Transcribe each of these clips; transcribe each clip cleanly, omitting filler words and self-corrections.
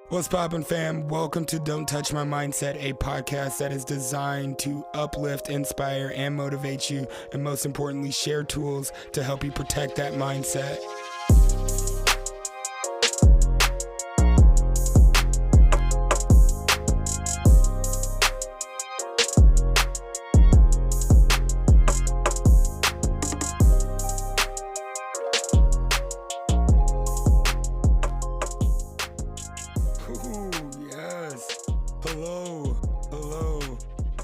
What's poppin', fam? Welcome to Don't Touch My Mindset, a podcast that is designed to uplift, inspire, and motivate you, and most importantly, share tools to help you protect that mindset.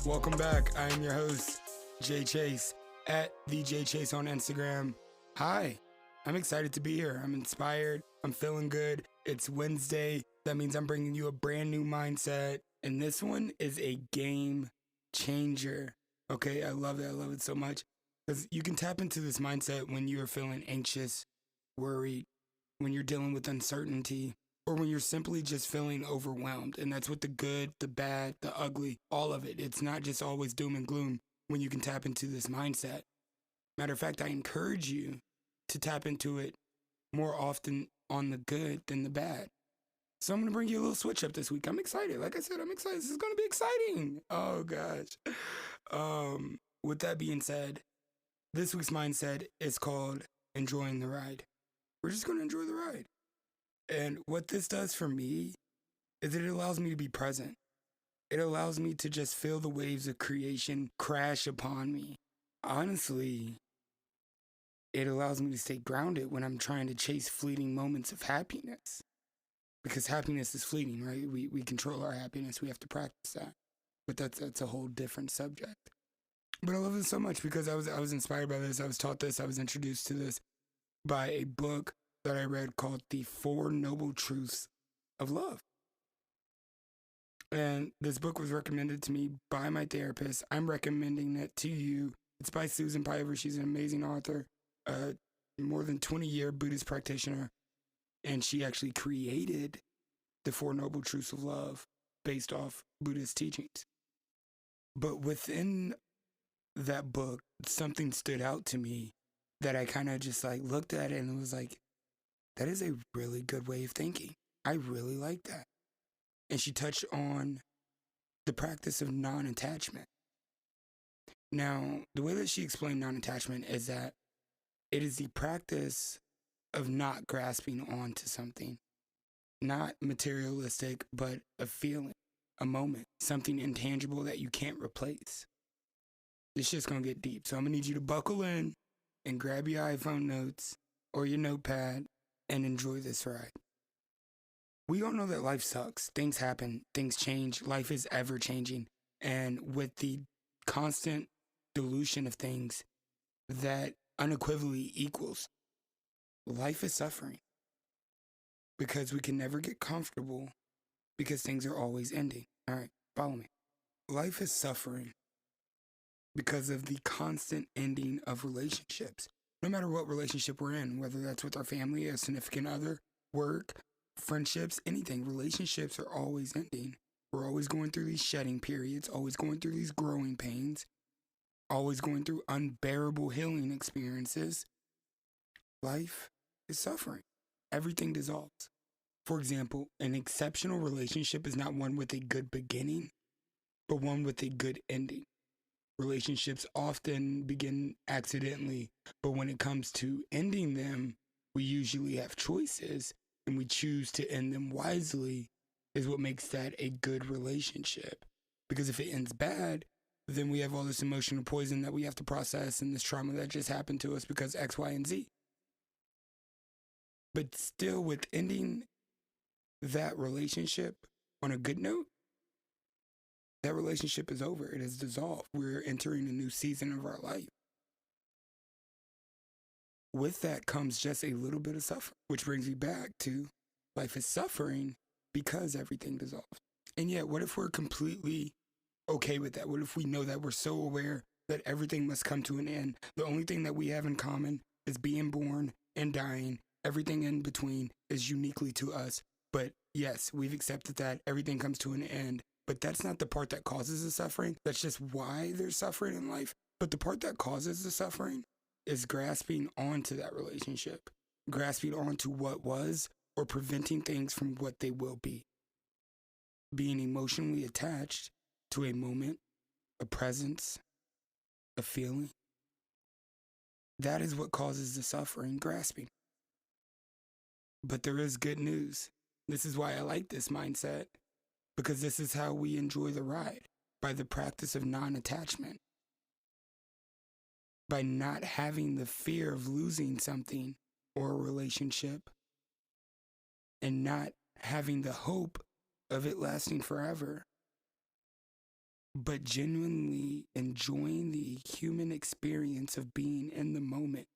Welcome back. I am your host, Jay Chase, at the J Chase on Instagram. Hi, I'm excited to be here. I'm inspired. I'm feeling good. It's Wednesday. That means I'm bringing you a brand new mindset. And this one is a game changer. Okay, I love it. I love it so much. Because you can tap into this mindset when you're feeling anxious, worried, when you're dealing with uncertainty, or when you're simply just feeling overwhelmed. And that's with the good, the bad, the ugly, all of it. It's not just always doom and gloom when you can tap into this mindset. Matter of fact, I encourage you to tap into it more often on the good than the bad. So I'm going to bring you a little switch up this week. I'm excited. Like I said, I'm excited. This is going to be exciting. Oh, gosh. With that being said, this week's mindset is called enjoying the ride. We're just going to enjoy the ride. And what this does for me is that it allows me to be present. It allows me to just feel the waves of creation crash upon me. Honestly, it allows me to stay grounded when I'm trying to chase fleeting moments of happiness. Because happiness is fleeting, right? We control our happiness. We have to practice that. But that's a whole different subject. But I love it so much because I was inspired by this. I was taught this. I was introduced to this by a book that I read called The Four Noble Truths of Love. And this book was recommended to me by my therapist. I'm recommending it to you. It's by Susan Piver. She's an amazing author, more than 20-year Buddhist practitioner. And she actually created The Four Noble Truths of Love based off Buddhist teachings. But within that book, something stood out to me that I kind of just like looked at it and was like, that is a really good way of thinking. I really like that. And she touched on the practice of non-attachment. Now, the way that she explained non-attachment is that it is the practice of not grasping onto something, not materialistic, but a feeling, a moment, something intangible that you can't replace. This shit's gonna get deep. So I'm gonna need you to buckle in and grab your iPhone notes or your notepad and enjoy this ride. We all know that life sucks. Things happen. Things change. Life is ever changing. And with the constant dilution of things, that unequivocally equals life is suffering. Because we can never get comfortable because things are always ending. All right, follow me. Life is suffering because of the constant ending of relationships. No matter what relationship we're in, whether that's with our family, a significant other, work, friendships, anything, relationships are always ending. We're always going through these shedding periods, always going through these growing pains, always going through unbearable healing experiences. Life is suffering. Everything dissolves. For example, an exceptional relationship is not one with a good beginning, but one with a good ending. Relationships often begin accidentally, but when it comes to ending them, we usually have choices, and we choose to end them wisely is what makes that a good relationship. Because if it ends bad, then we have all this emotional poison that we have to process and this trauma that just happened to us because X, Y, and Z. But still, with ending that relationship on a good note, that relationship is over. It has dissolved. We're entering a new season of our life. With that comes just a little bit of suffering, which brings me back to life is suffering because everything dissolves. And yet, what if we're completely okay with that? What if we know that we're so aware that everything must come to an end? The only thing that we have in common is being born and dying. Everything in between is uniquely to us. But yes, we've accepted that everything comes to an end. But that's not the part that causes the suffering. That's just why there's suffering in life. But the part that causes the suffering is grasping onto that relationship, grasping onto what was, or preventing things from what they will be. being emotionally attached to a moment, a presence, a feeling. That is what causes the suffering, grasping. But there is good news. This is why I like this mindset, because this is how we enjoy the ride, by the practice of non-attachment. By not having the fear of losing something or a relationship, and not having the hope of it lasting forever, but genuinely enjoying the human experience of being in the moment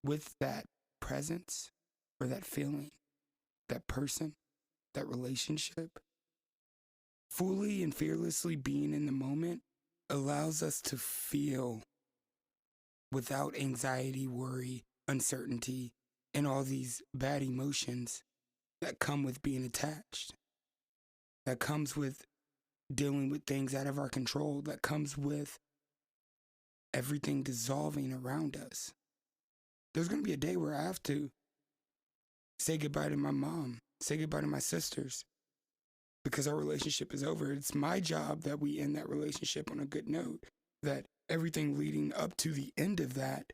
with that presence or that feeling, that person, that relationship. Fully and fearlessly being in the moment allows us to feel without anxiety, worry, uncertainty, and all these bad emotions that come with being attached, that comes with dealing with things out of our control, that comes with everything dissolving around us. There's going to be a day where I have to say goodbye to my mom, say goodbye to my sisters, because our relationship is over. It's my job that we end that relationship on a good note, that everything leading up to the end of that,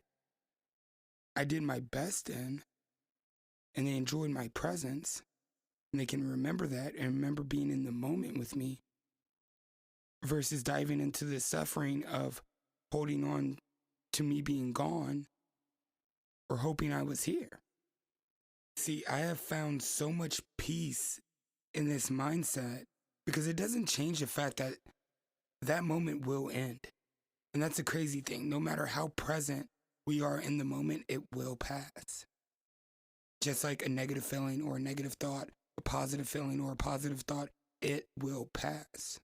I did my best in, and they enjoyed my presence, and they can remember that and remember being in the moment with me, versus diving into the suffering of holding on to me being gone or hoping I was here. See, I have found so much peace in this mindset because it doesn't change the fact that that moment will end. And that's a crazy thing. No matter how present we are in the moment, it will pass. Just like a negative feeling or a negative thought, a positive feeling or a positive thought, it will pass.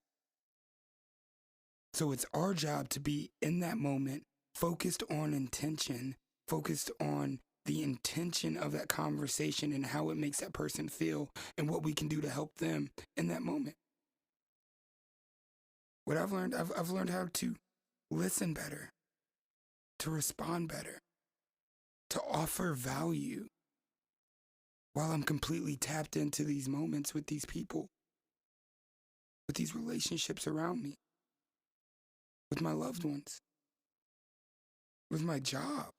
So it's our job to be in that moment, focused on intention, focused on the intention of that conversation and how it makes that person feel and what we can do to help them in that moment. What I've learned how to listen better, to respond better, to offer value while I'm completely tapped into these moments with these people, with these relationships around me, with my loved ones, with my job.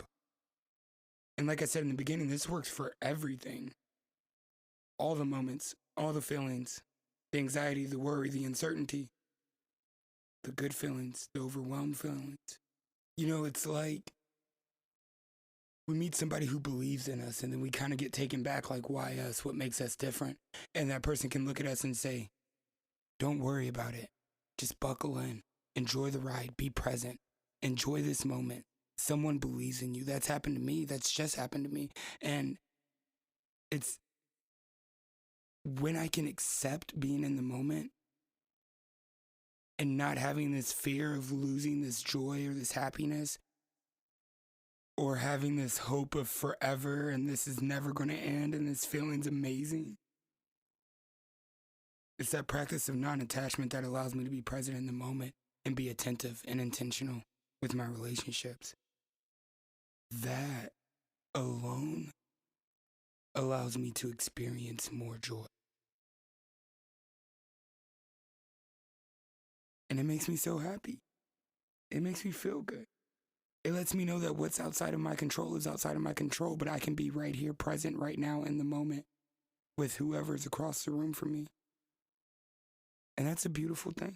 And like I said in the beginning, this works for everything. All the moments, all the feelings, the anxiety, the worry, the uncertainty, the good feelings, the overwhelmed feelings. You know, it's like we meet somebody who believes in us and then we kind of get taken back, like, why us? What makes us different? And that person can look at us and say, don't worry about it. Just buckle in. Enjoy the ride. Be present. Enjoy this moment. Someone believes in you. That's happened to me. That's just happened to me. And it's when I can accept being in the moment and not having this fear of losing this joy or this happiness, or having this hope of forever and this is never going to end and this feeling's amazing. It's that practice of non-attachment that allows me to be present in the moment and be attentive and intentional with my relationships. That alone allows me to experience more joy. And it makes me so happy. It makes me feel good. It lets me know that what's outside of my control is outside of my control, but I can be right here, present right now in the moment with whoever's across the room from me. And that's a beautiful thing.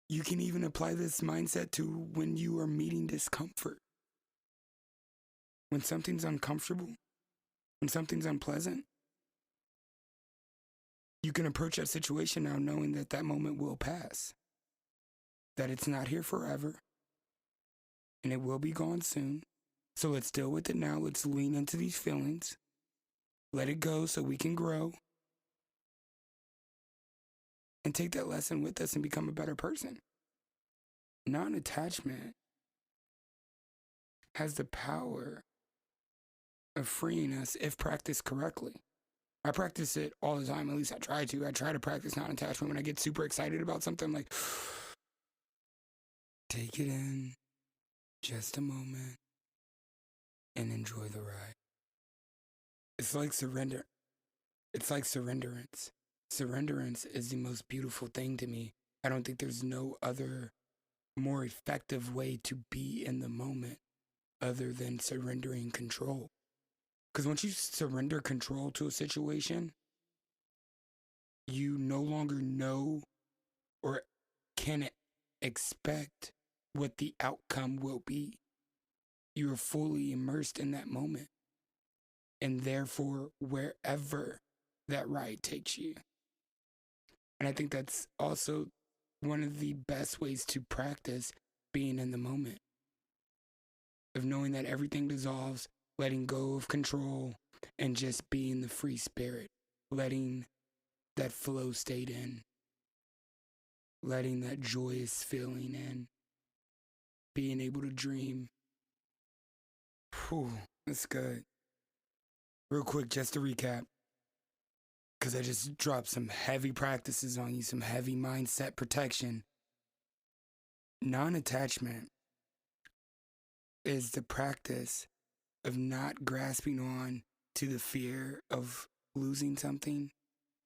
You can even apply this mindset to when you are meeting discomfort. When something's uncomfortable, when something's unpleasant, you can approach that situation now knowing that that moment will pass, that it's not here forever, and it will be gone soon. So let's deal with it now. Let's lean into these feelings. Let it go so we can grow. And take that lesson with us and become a better person. Non-attachment has the power of freeing us if practiced correctly. I practice it all the time, at least I try to. I try to practice non-attachment when I get super excited about something. I'm like, take it in, just a moment, and enjoy the ride. It's like surrender. It's like surrenderance. surrenderance is the most beautiful thing to me. I don't think there's no other more effective way to be in the moment other than surrendering control. Because once you surrender control to a situation, you no longer know or can expect what the outcome will be. You are fully immersed in that moment. And therefore, wherever that ride takes you. And I think that's also one of the best ways to practice being in the moment. Of knowing that everything dissolves, letting go of control, and just being the free spirit. Letting that flow state in. Letting that joyous feeling in. Being able to dream. Whew, that's good. Real quick, just to recap. Because I just dropped some heavy practices on you, some heavy mindset protection. Non-attachment is the practice of not grasping on to the fear of losing something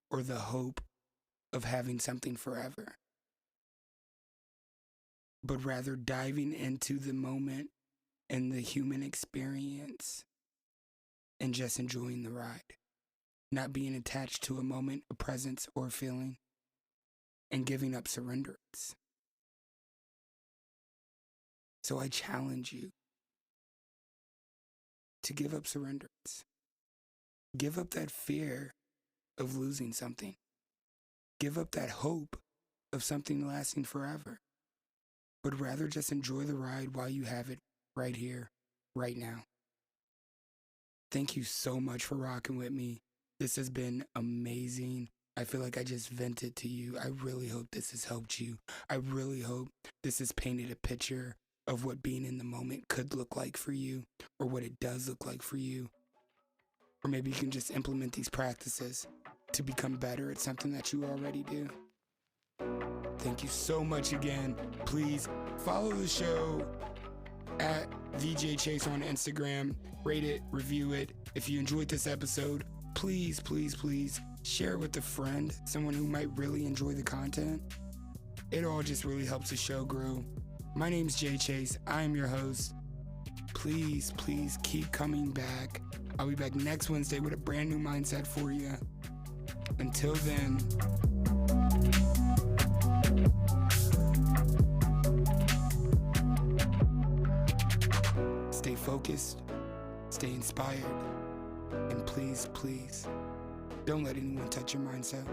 or the hope of having something forever, but rather diving into the moment and the human experience and just enjoying the ride. Not being attached to a moment, a presence, or a feeling, and giving up surrenderance. So I challenge you to give up surrenderance. Give up that fear of losing something. Give up that hope of something lasting forever. But rather just enjoy the ride while you have it right here, right now. Thank you so much for rocking with me. This has been amazing. I feel like I just vented to you. I really hope this has helped you. I really hope this has painted a picture of what being in the moment could look like for you, or what it does look like for you. Or maybe you can just implement these practices to become better at something that you already do. Thank you so much again. Please follow the show at DJ Chase on Instagram. Rate it, review it. If you enjoyed this episode, please, please, please share it with a friend, someone who might really enjoy the content. It all just really helps the show grow. My name's Jay Chase. I am your host. Please, please keep coming back. I'll be back next Wednesday with a brand new mindset for you. Until then, stay focused, stay inspired, and please, please, don't let anyone touch your mindset.